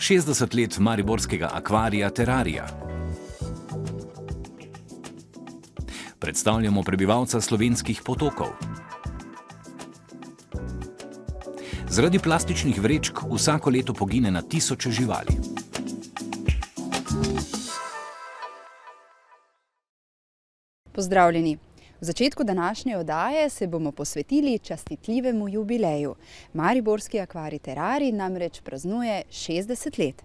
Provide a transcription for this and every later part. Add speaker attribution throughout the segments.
Speaker 1: 60 let mariborskega akvarija Terarija. Predstavljamo prebivalca slovenskih potokov. Zaradi plastičnih vrečk vsako leto pogine na tisoče živali.
Speaker 2: Pozdravljeni! V začetku današnje oddaje se bomo posvetili častitljivemu jubileju. Mariborski akvarij Terarij namreč praznuje 60 let.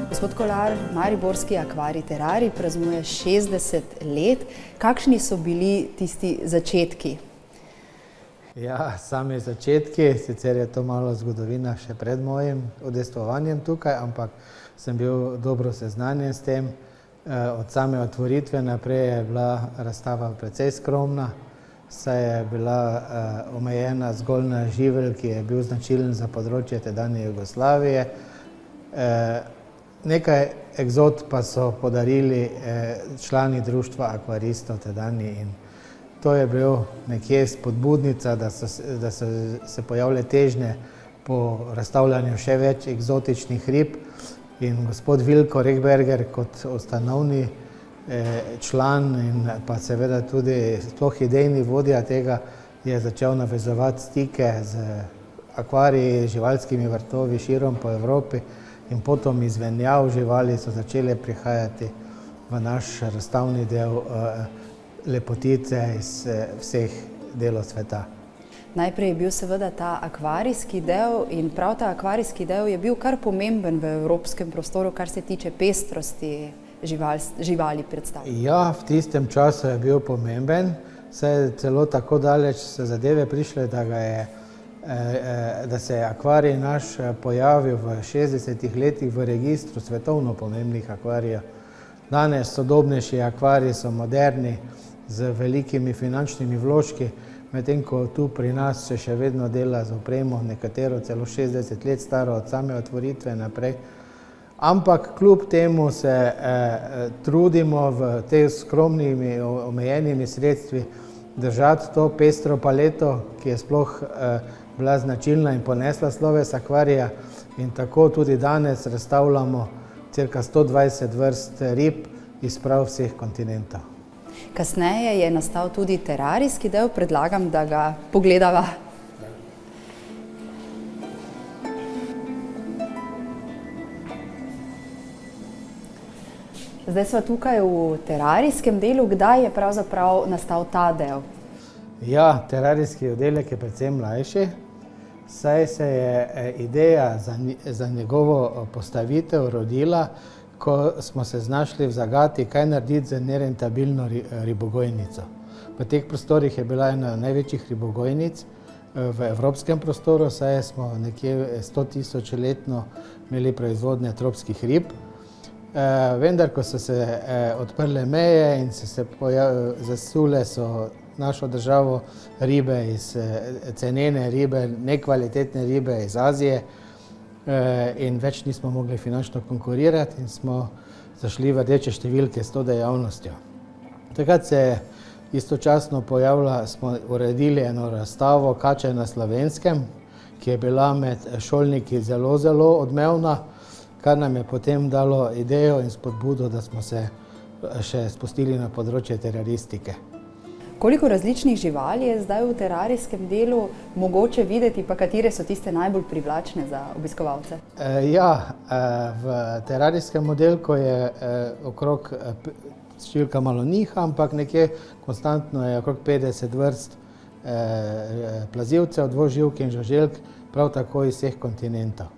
Speaker 2: Gospod Kolar, Mariborski akvarij Terarij praznuje 60 let. Kakšni so bili tisti začetki?
Speaker 3: Ja, sami začetki, sicer je to malo zgodovina še pred mojim udejstvovanjem tukaj, ampak sem bil dobro seznanjen s tem. Od same otvoritve naprej je bila razstava precej skromna, saj je bila omejena zgolj na živelj, ki je bil značilen za področje tedanje Jugoslavije. Nekaj egzot pa so podarili člani društva akvaristov tedanji in to je bil nekje spodbudnica, da so se pojavile težnje po razstavljanju še več eksotičnih rib in gospod Vilko Rehberger kot ustanovni član in pa seveda tudi sploh idejni vodja tega je začel navezovati stike z akvariji, živalskimi vrtovi širom po Evropi. In potom izvenjav živali so začele prihajati v naš razstavni del lepotice iz vseh delov sveta.
Speaker 2: Najprej je bil seveda ta akvarijski del in prav ta akvarijski del je bil kar pomemben v evropskem prostoru, kar se tiče pestrosti živali predstav.
Speaker 3: Ja, v tistem času je bil pomemben, saj je celo tako daleč so zadeve prišle, da se je akvarij naš pojavil v 60 letih v registru svetovno pomembnih akvarijev. Danes sodobnejši akvariji so moderni z velikimi finančnimi vložki, medtem ko tu pri nas se še vedno dela z opremo, nekatero celo 60 let staro od same otvoritve naprej. Ampak kljub temu se trudimo v teh skromnimi, omejenimi sredstvi držati to pestro paleto, ki je sploh bila značilna in ponesla sloves akvarija in tako tudi danes razstavljamo cirka 120 vrst rib iz prav vseh kontinentov.
Speaker 2: Kasneje je nastal tudi terarijski del, predlagam, da ga pogledava. Zdaj smo tukaj v terarijskem delu. Kdaj je pravzaprav nastal ta del?
Speaker 3: Ja, terarijski oddelek je predvsem mlajši, saj se je ideja za njegovo postavitev rodila, ko smo se znašli v zagati, kaj narediti z nerentabilno ribogojnico. V teh prostorih je bila ena največjih ribogojnic v evropskem prostoru, saj smo nekje 100 tisoč letno imeli proizvodnje tropskih rib. Vendar, ko so se odprle meje in zasule so našo državo ribe, cenene ribe, nekvalitetne ribe iz Azije in več nismo mogli finančno konkurirati in smo zašli v rdeče številke s to dejavnostjo. Takrat se je istočasno pojavila, smo uredili eno razstavo Kače na Slovenskem, ki je bila med šolniki zelo, zelo odmevna, kar nam je potem dalo idejo in spodbudo, da smo se še spustili na področje teraristike.
Speaker 2: Koliko različnih živali je zdaj v terarijskem delu mogoče videti, pa katere so tiste najbolj privlačne za obiskovalce?
Speaker 3: V terarijskem oddelku je okrog, številka malo niha, ampak nekje konstantno je okrog 50 vrst plazilcev, dvoživk in žuželk, prav tako iz vseh kontinentov.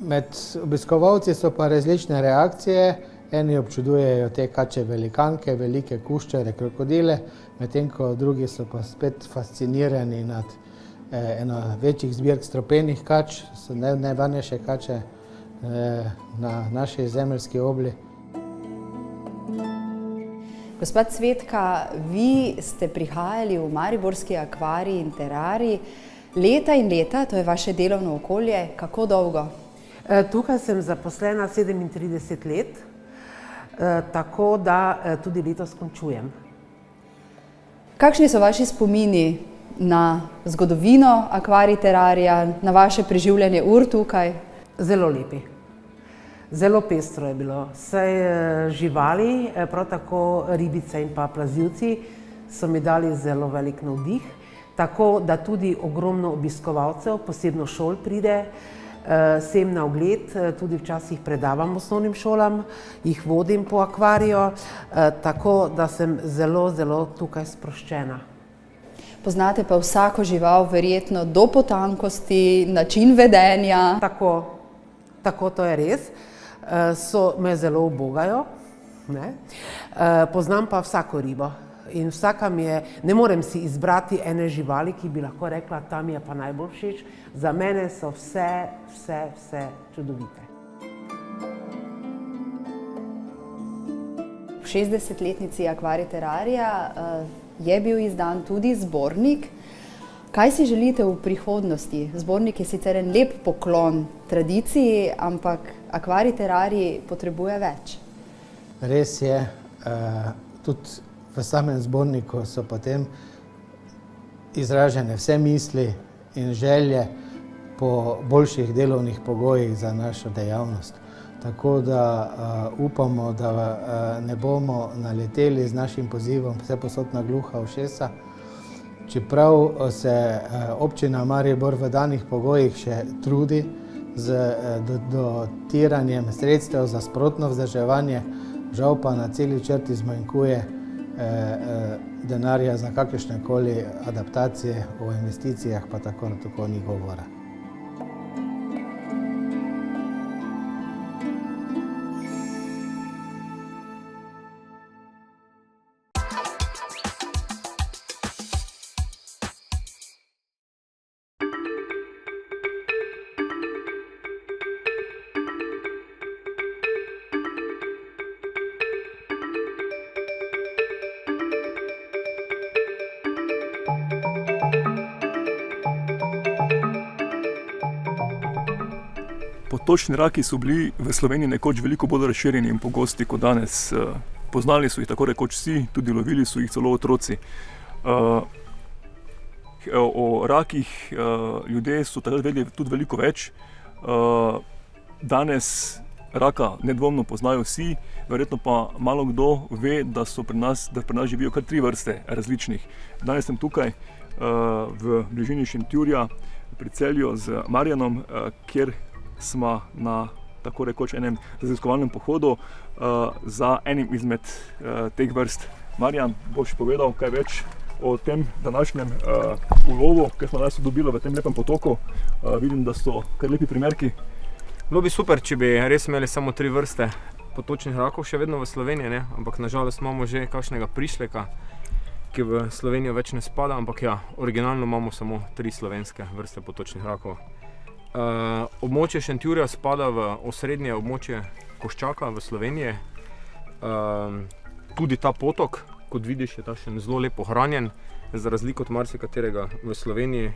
Speaker 3: Med obiskovalci so pa različne reakcije. Eni občudujejo te kače velikanke, velike kuščare, krokodile, medtem ko drugi so pa spet fascinirani nad eno večjih zbirk stropenih kač, so najvarnejše kače na naši zemeljski obli.
Speaker 2: Gospa Cvetka, vi ste prihajali v mariborski akvarij in terarij leta in leta, to je vaše delovno okolje. Kako dolgo?
Speaker 4: Tukaj sem zaposlena 37 let, tako da tudi letos končujem.
Speaker 2: Kakšni so vaši spomini na zgodovino akvarij terarija, na vaše preživljanje ur tukaj?
Speaker 4: Zelo lepi. Zelo pestro je bilo. Saj živali, prav tako ribice in pa plazilci so mi dali zelo velik navdih, tako da tudi ogromno obiskovalcev, posebno šol pride sem na ogled, tudi včasih predavam osnovnim šolam, jih vodim po akvariju, tako da sem zelo tukaj sproščena.
Speaker 2: Poznate pa vsako žival verjetno do potankosti, način vedenja.
Speaker 4: Tako to je res. Me zelo ubogajo. Poznam pa vsako ribo. In vsaka mi je, ne morem si izbrati ene živali, ki bi lahko rekla, ta mi je pa najbolj všeč. Za mene so vse čudovite.
Speaker 2: V 60-letnici akvarij terarija je bil izdan tudi zbornik. Kaj si želite v prihodnosti? Zbornik je sicer en lep poklon tradiciji, ampak akvarij terarij potrebuje več.
Speaker 3: Res je, tudi v samem zborniku so potem izražene vse misli in želje po boljših delovnih pogojih za našo dejavnost. Tako da upamo, da ne bomo naleteli z našim pozivom vsepovsod na gluha ušesa. Čeprav se občina Maribor v danih pogojih še trudi z dotiranjem sredstev za sprotno vzdrževanje, žal pa na celi črti zmanjkuje denarja za kakršnekoli adaptacije, o investicijah pa tako ni govora.
Speaker 5: Potočni raki so bili v Sloveniji nekoč veliko bolj razširjeni in pogosti kot danes. Poznali so jih tako rekoč vsi, tudi lovili so jih celo otroci. O rakih ljudje so takrat vedeli tudi veliko več. Danes raka nedvomno poznajo vsi, verjetno pa malo kdo ve, da pri nas živijo kar 3 vrste različnih. Danes sem tukaj v bližini Šentjurja pri Celju z Marjanom, kjer smo na tako rekoč enem raziskovalnem pohodu za enim izmed teh vrst. Marjan, boš povedal kaj več o tem današnjem ulovu, ki smo danes dobili v tem lepem potoku. Vidim, da so kar lepi primerki.
Speaker 6: Bilo bi super, če bi res imeli samo 3 vrste potočnih rakov še vedno v Sloveniji, ampak nažalost imamo že kakšnega prišleka, ki v Slovenijo več ne spada, ampak ja, originalno imamo samo 3 slovenske vrste potočnih rakov. Območje Šentjurja spada v osrednje območje koščaka v Sloveniji. Tudi ta potok, kot vidiš, je ta še zelo lepo ohranjen, za razliko od marsikaterega v Sloveniji.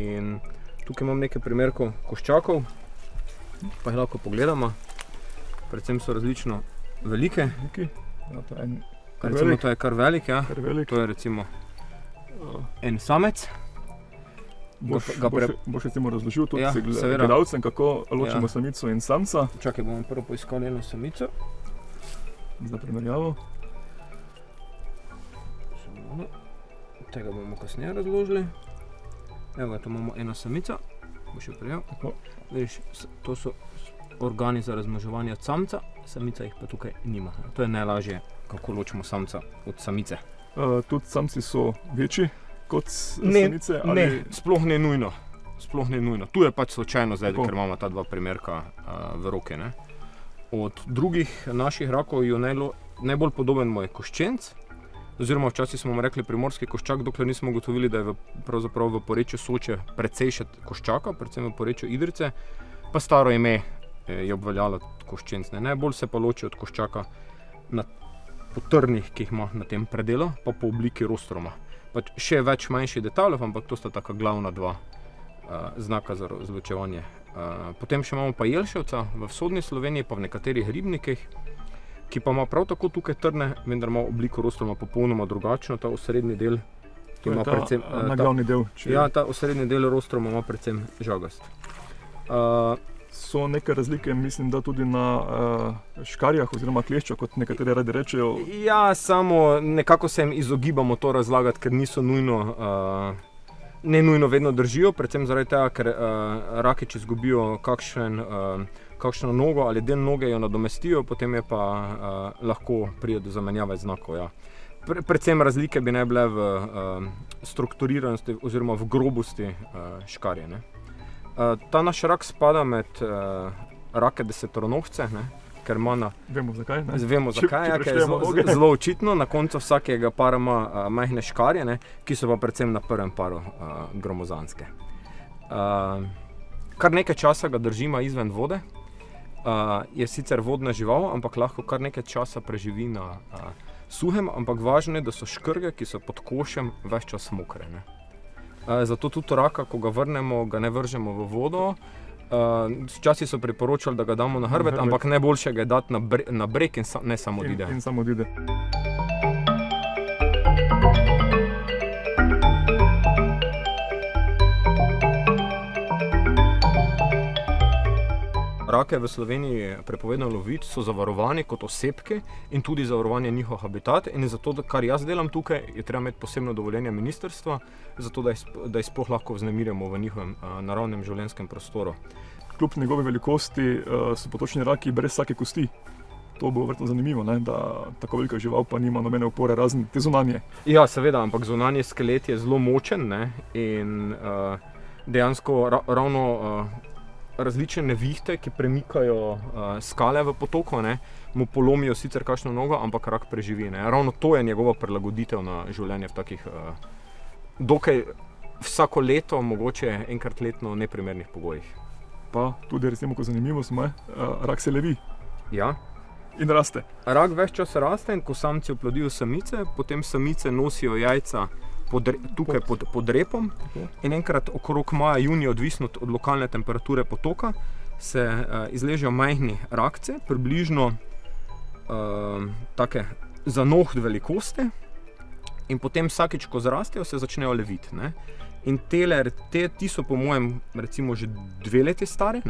Speaker 6: In tukaj imam nekaj primerkov koščakov, pa jih lahko pogledamo. Predvsem so različno velike. Recimo, to je kar velik, ja. To je recimo en samec.
Speaker 5: Boš recimo razložil tudi gledalcem, kako ločimo samico in samca.
Speaker 6: Čakaj, bomo prvo poiskali eno samico.
Speaker 5: Za primerjavo.
Speaker 6: Tega bomo kasneje razložili. Evo ga, tu imamo eno samico. Bo še prijel. Vidiš, to so organi za razmnoževanje od samca, samica jih pa tukaj nima. To je najlažje, kako ločimo samca od samice.
Speaker 5: Tudi samci so večji kot samice?
Speaker 6: Ne, sploh ne nujno. Tu je pač slučajno zdaj, ker imamo ta 2 primerka v roke. Od drugih naših rakov je najbolj podoben mu je koščenc, oziroma včasih smo mu rekli primorski koščak, dokler nismo ugotovili, da je pravzaprav v porečju Soče precej še koščaka, predvsem v porečju Idrijce, pa staro ime je obveljalo koščenc. Najbolj se pa loči od koščaka po trnih, ki jih ima na tem predelu, pa po obliki rostroma. Pač še več manjših detajlov, ampak to sta taka glavna dva znaka za razločevanje. Potem še imamo pa jelševca v vzhodni Sloveniji, pa v nekaterih ribnikih, ki pa ima prav tako tukaj trne, vendar ima obliko rostroma popolnoma drugačno. Ta osrednji del, ki ima predvsem
Speaker 5: naglavni del.
Speaker 6: Ja, ta osrednji del rostroma ima predvsem žagast.
Speaker 5: So neke razlike, mislim, da tudi na škarjah oziroma kleščah, kot nekateri radi rečejo.
Speaker 6: Ja, samo nekako se jim izogibamo to razlagati, ker niso ne nujno vedno držijo, predvsem zaradi tega, ker raki, če izgubijo kakšno nogo ali del noge, jo nadomestijo, potem je pa lahko pride do zamenjave znakov. Ja. Predvsem razlike bi naj bile v strukturiranosti oziroma v grobosti škarje. Ne. Ta naš rak spada med rake desetoronohce, ker ima
Speaker 5: Vemo zakaj, ne?
Speaker 6: Vemo zakaj, ker je zelo očitno. Na koncu vsakega para ima majhne škarje, ki so pa predvsem na prvem paru gromozanske. Kar nekaj časa ga držimo izven vode. Je sicer vodna žival, ampak lahko kar nekaj časa preživi na suhem, ampak važno je, da so škrge, ki so pod košem, ves čas mokre. Zato tudi raka, ko ga vrnemo, ga ne vržemo v vodo. Včasih so priporočali, da ga damo na hrbet, ampak najboljše ga je dati na breg in ne samo odide.
Speaker 5: In samo odide.
Speaker 6: Rake v Sloveniji prepovedano loviti, so zavarovani kot osebke in tudi zavarovanje njihov habitat. In zato, kar jaz delam tukaj, je treba imeti posebno dovoljenje ministrstva, zato da jih sploh lahko vznemirjamo v njihovem naravnem življenjskem prostoru.
Speaker 5: Kljub njegovi velikosti so potočni raki brez vsake kosti. To bo verjetno zanimivo, da tako velika žival pa nima nobene opore, razen te zunanje.
Speaker 6: Ja, seveda, ampak zunanji skelet je zelo močen in dejansko ravno različne nevihte, ki premikajo skale v potoku, mu polomijo sicer kakšno nogo, ampak rak preživi. Ravno to je njegova prilagoditev na življenje v takih dokaj vsako leto, mogoče enkrat letno neprimernih pogojih.
Speaker 5: Pa tudi recimo, ko zanimivost ima, rak se levi.
Speaker 6: Ja.
Speaker 5: In raste.
Speaker 6: Rak ves čas raste in ko samci oplodijo samice, potem samice nosijo jajca tukaj pod repom in enkrat okrog maja, junija, odvisno od lokalne temperature potoka, se izležejo majhni rakce, približno take za noht velikosti in potem vsakič, ko zrastejo, se začnejo leviti. In ti so po mojem recimo že 2 leti stari.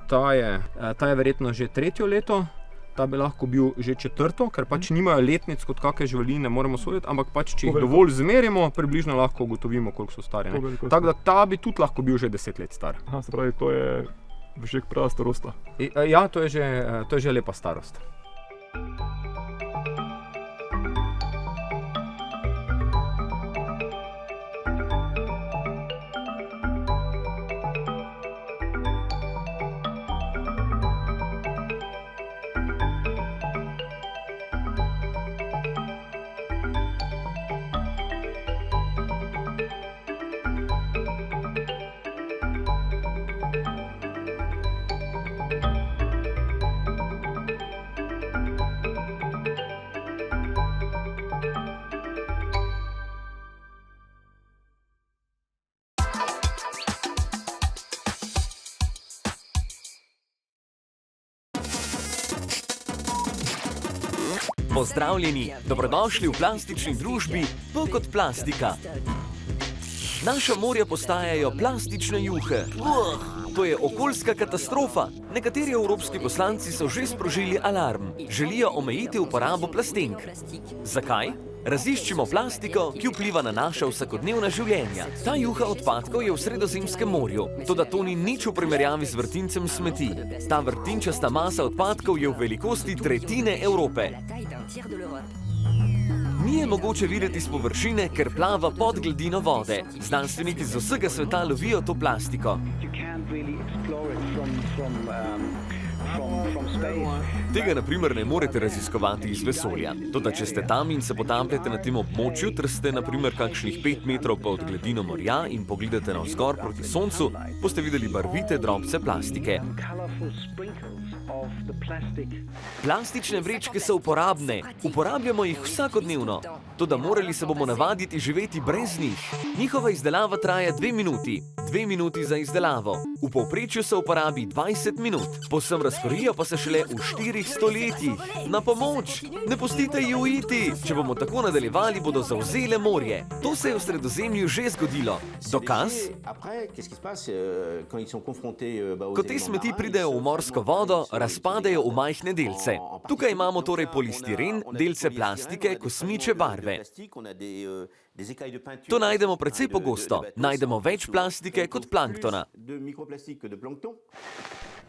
Speaker 6: Ta je verjetno že 3. leto. Ta bi lahko bil že 4., ker pač nimajo letnic kot kakšne živali, ne moremo soditi, ampak pač, če jih dovolj zmerimo, približno lahko ugotovimo, koliko so stari. Tako da ta bi tudi lahko bil že 10 let star.
Speaker 5: Aha, se pravi, to je že prava starost.
Speaker 6: Ja, to je že lepa starost.
Speaker 7: Pozdravljeni, dobrodošli v plastični družbi P kot plastika. Naša morja postajajo plastične juhe. To je okoljska katastrofa. Nekateri evropski poslanci so že sprožili alarm. Želijo omejiti uporabo plastenk. Zakaj? Raziščimo plastiko, ki vpliva na naša vsakodnevna življenja. Ta juha odpadkov je v Sredozemskem morju, toda to ni nič v primerjavi z vrtincem smeti. Ta vrtinčasta masa odpadkov je v velikosti tretjine Evrope. Ni je mogoče videti z površine, ker plava pod gladino vode. Znanstveniki z vsega sveta lovijo to plastiko. Tega naprimer ne morete raziskovati iz vesolja. Toda če ste tam in se potapljate na tem območju, ter ste naprimer kakšnih 5 metrov pod gladino morja in pogledate navzgor proti soncu, boste videli barvite drobce plastike. Plastične vrečke so uporabne, uporabljamo jih vsakodnevno. Toda morali se bomo navaditi živeti brez njih. Njihova izdelava traja 2 minuti. 2 minuti za izdelavo. V povprečju se uporabi 20 minut. Povsem razkorijo pa se šele v 4 stoletjih. Na pomoč! Ne pustite ji uiti! Če bomo tako nadaljevali, bodo zavzele morje. To se je v Sredozemlju že zgodilo. Dokaz? Ko te smeti pridejo v morsko vodo, razpadejo v majhne delce. Tukaj imamo torej polistiren, delce plastike, kosmiče barve. To najdemo precej pogosto. Najdemo več plastike kot planktona.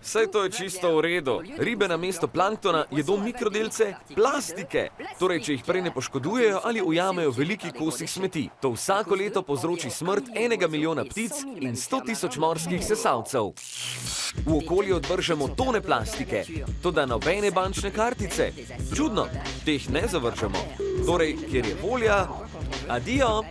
Speaker 7: Saj to je čisto v redu. Ribe namesto planktona jedo mikrodelce plastike. Torej, če jih prej ne poškodujejo ali ujamejo veliki kosi smeti. To vsako leto povzroči smrt 1 milijona ptic in 100 tisoč morskih sesalcev. V okolje odvržemo tone plastike, toda nobene bančne kartice. Čudno, teh ne zavržemo. Torej, kjer je volja, adijo!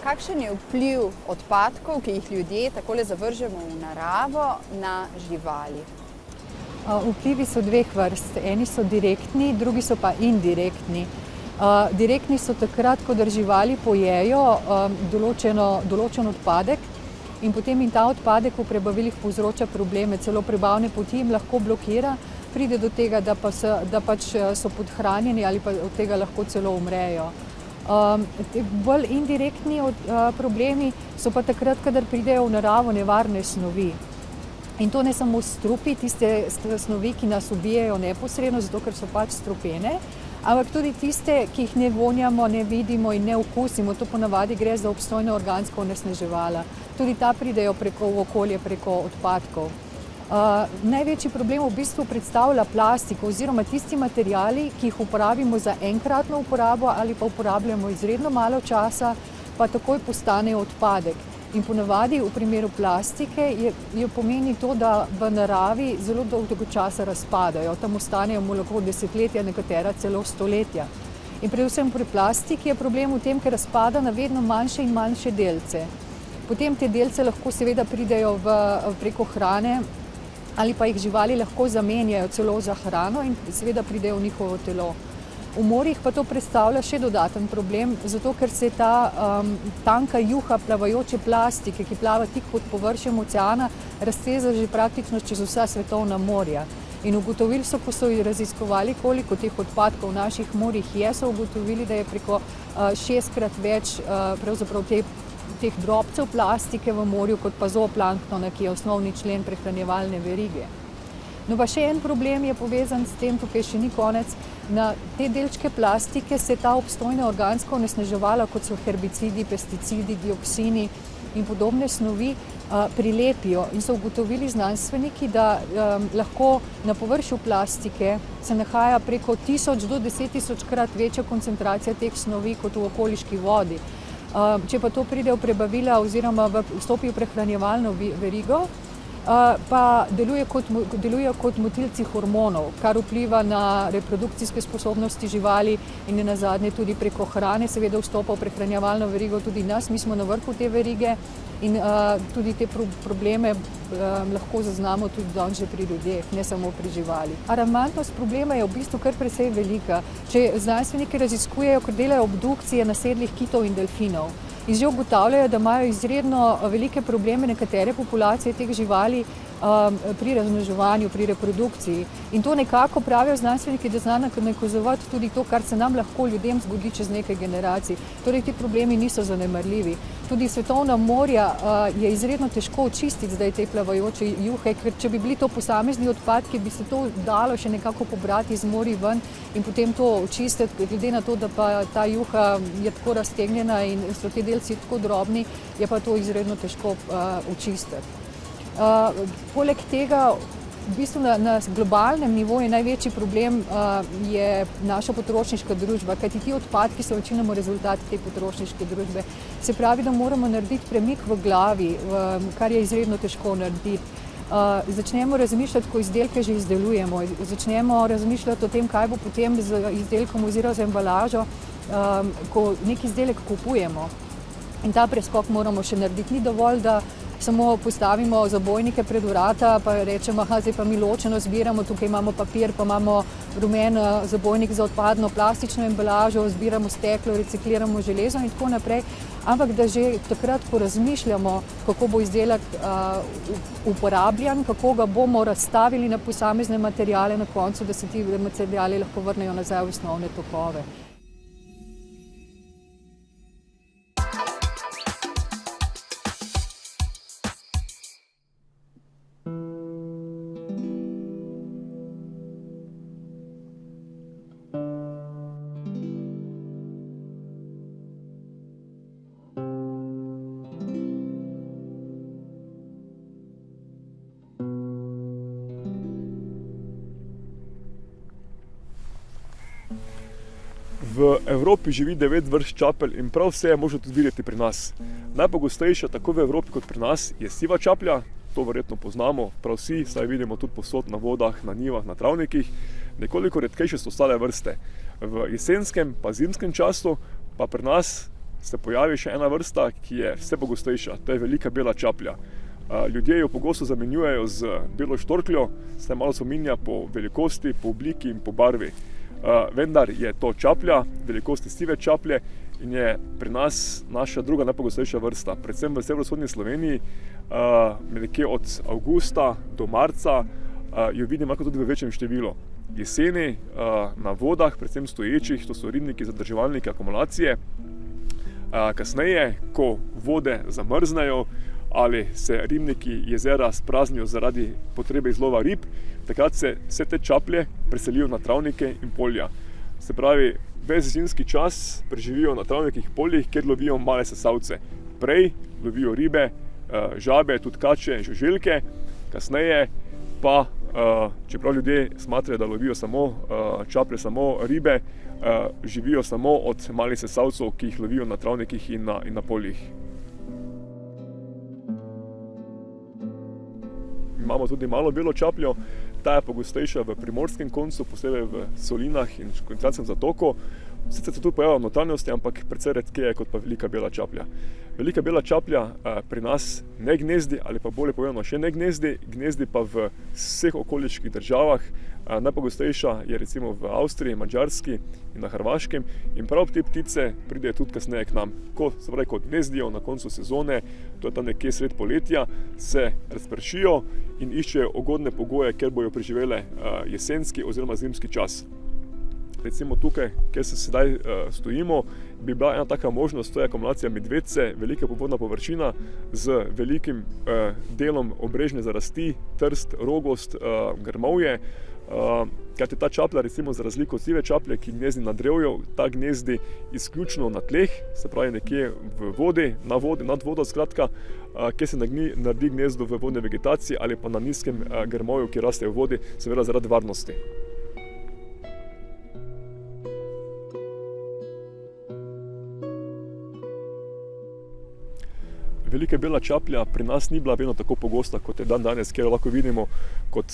Speaker 2: Kakšen je vpliv odpadkov, ki jih ljudje takole zavržemo v naravo, na živali?
Speaker 8: Vplivi so dveh vrst. Eni so direktni, drugi so pa indirektni. Direktni so takrat, ko živali pojejo določen odpadek in potem jim ta odpadek v prebavilih povzroča probleme, celo prebavne poti jim lahko blokira, pride do tega, da pač so podhranjeni ali pa od tega lahko celo umrejo. Bolj indirektni problemi so pa takrat, kadar pridejo v naravo nevarne snovi. In to ne samo strupi, tiste snovi, ki nas ubijajo neposredno, zato ker so pač strupene, ampak tudi tiste, ki jih ne vonjamo, ne vidimo in ne okusimo. To ponavadi gre za obstojna organska onesnaževala. Tudi ta pridejo v okolje preko odpadkov. Največji problem v bistvu predstavlja plastika oziroma tisti materiali, ki jih uporabimo za enkratno uporabo ali pa uporabljamo izredno malo časa, pa takoj postanejo odpadek. In ponavadi v primeru plastike je pomeni to, da v naravi zelo dolgo časa razpadajo. Tam ostanejo lahko desetletja, nekatera celo stoletja. In predvsem pri plastiki je problem v tem, ker razpada na vedno manjše in manjše delce. Potem te delce lahko seveda pridejo preko hrane, ali pa jih živali lahko zamenjajo celo za hrano in seveda pridejo v njihovo telo. V morjih pa to predstavlja še dodaten problem, zato ker se ta tanka juha plavajoče plastike, ki plava tik pod površjem oceana, razteza že praktično čez vsa svetovna morja. In ugotovili so, ko so raziskovali, koliko teh odpadkov v naših morjih je, so ugotovili, da je preko 6-krat več pravzaprav teh drobcev plastike v morju, kot pa zooplanktona, ki je osnovni člen prehranjevalne verige. No pa še en problem je povezan s tem, tukaj še ni konec. Na te delčke plastike se ta obstojna organska onesnaževala, kot so herbicidi, pesticidi, dioksini in podobne snovi, prilepijo. In so ugotovili znanstveniki, da lahko na površju plastike se nahaja preko 1000 do 10 000 krat večja koncentracija teh snovi kot v okoliški vodi. Če pa to pride v prebavila oziroma vstopi v prehranjevalno verigo, pa delujejo kot motilci hormonov, kar vpliva na reprodukcijske sposobnosti živali in nenazadnje tudi preko hrane seveda vstopa v prehranjevalno verigo tudi nas. Mi smo na vrhu te verige in tudi te probleme lahko zaznamo tudi danes že pri ljudeh, ne samo pri živalih. Alarmantnost problema je v bistvu kar precej velika. Če znanstveniki raziskujejo, ker delajo obdukcije nasedlih kitov in delfinov, in že ugotavljajo, da imajo izredno velike probleme nekatere populacije teh živali pri razmnoževanju, pri reprodukciji. In to nekako pravijo znanstveniki, da zna nakazovati tudi to, kar se nam lahko ljudem zgodi čez nekaj generacij. Torej, ti problemi niso zanemarljivi. Tudi svetovna morja je izredno težko očistiti zdaj te plavajoče juhe, ker če bi bili to posamezni odpadki, bi se to dalo še nekako pobrati iz morij ven in potem to očistiti. Glede na to, da pa ta juha je tako raztegnjena in so ti delci tako drobni, je pa to izredno težko očistiti. Poleg tega, v bistvu na globalnem nivoju največji problem je naša potrošniška družba, kajti ti odpadki so večinoma rezultat te potrošniške družbe. Se pravi, da moramo narediti premik v glavi, kar je izredno težko narediti. Začnemo razmišljati, ko izdelke že izdelujemo, začnemo razmišljati o tem, kaj bo potem z izdelkom oziroma z embalažo, ko nek izdelek kupujemo. In ta preskok moramo še narediti. Ni dovolj, da samo postavimo zabojnike pred vrata, pa rečemo, zdaj pa mi ločeno zbiramo, tukaj imamo papir, pa imamo rumen zabojnik za odpadno plastično embalažo, zbiramo steklo, recikliramo železo in tako naprej. Ampak da že takrat, ko razmišljamo, kako bo izdelek uporabljan, kako ga bomo razstavili na posamezne materiale na koncu, da se ti materiali lahko vrnejo nazaj v osnovne tokove.
Speaker 5: V Evropi živi 9 vrst čapelj in prav vse je možno tudi videti pri nas. Najpogostejša tako v Evropi kot pri nas je siva čaplja, to verjetno poznamo, prav vsi, saj vidimo tudi povsod na vodah, na njivah, na travnikih. Nekoliko redkejše so ostale vrste. V jesenskem pa zimskem času pa pri nas se pojavi še ena vrsta, ki je vse pogostejša, to je velika bela čaplja. Ljudje jo pogosto zamenjujejo z belo štorkljo, saj malo spominja po velikosti, po obliki in po barvi. Vendar je to čaplja, velikosti sive čaplje in je pri nas naša druga najpogostejša vrsta. Predvsem v severovzhodni Sloveniji, nekje od avgusta do marca, jo vidim lahko tudi v večjem številu. Jeseni na vodah, predvsem stoječih, to so ribniki, zadrževalniki, akumulacije. Kasneje, ko vode zamrznejo ali se ribniki, jezera spraznijo zaradi potrebe izlova rib, takrat se vse te čaplje preselijo na travnike in polja. Se pravi, ves zimski čas preživijo na travnikih in poljih, kjer lovijo male sesalce. Prej lovijo ribe, žabe, tudi kače in žuželke, kasneje pa, čeprav ljudje smatrajo, da lovijo samo čaplje, samo ribe, živijo samo od malih sesalcev, ki jih lovijo na travnikih in na poljih. Imamo tudi malo belo čapljo, ta je pogostejša v primorskem koncu, posebej v solinah in kontinentalnem zatoku. Sicer se tu pojavlja v notranjosti, ampak precej redkeje kot pa velika bela čaplja. Velika bela čaplja pri nas ne gnezdi, ali pa bolje povedano še ne gnezdi, gnezdi pa v vseh okoliških državah. Najpogostejša je recimo v Avstriji, Madžarski in na Hrvaškem in prav te ptice pridejo tudi kasneje k nam. Ko gnezdijo na koncu sezone, to je tam nekje sred poletja, se razpršijo in iščejo ugodne pogoje, kjer bojo preživele jesenski oziroma zimski čas. Recimo tukaj, kjer se sedaj stojimo, bi bila ena taka možnost, to je akumulacija medvedce, velika popodna površina z velikim delom obrežne zarasti, trst, rogost, grmovje. Kajti ta čaplja, recimo za razliko od sive čaplje, ki gnezdi na drevju, ta gnezdi izključno na tleh, se pravi nekje v vodi, nad vodo skratka, kjer se naredi gnezdo v vodne vegetaciji ali pa na nizkem grmovju, ki raste v vodi, seveda zaradi varnosti. Velika bela čaplja pri nas ni bila vedno tako pogosta, kot je danes, kjer lahko vidimo kot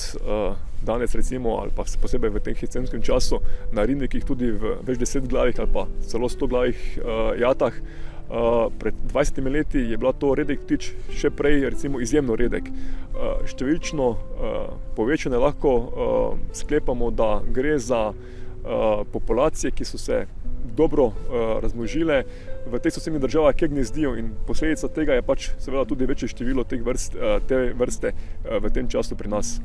Speaker 5: danes recimo, ali pa posebej v tem jesenskem času, na ribnikih tudi v več 10 glavih ali pa celo 100 glavih jatah. Pred 20 leti je bila to redek ptič, še prej recimo izjemno redek. Številčno povečanje lahko sklepamo, da gre za populacije, ki so se dobro razmnožile v teh sosednjih državah, kjer gnezdijo, in posledica tega je pač seveda tudi večje število te vrste v tem času pri nas.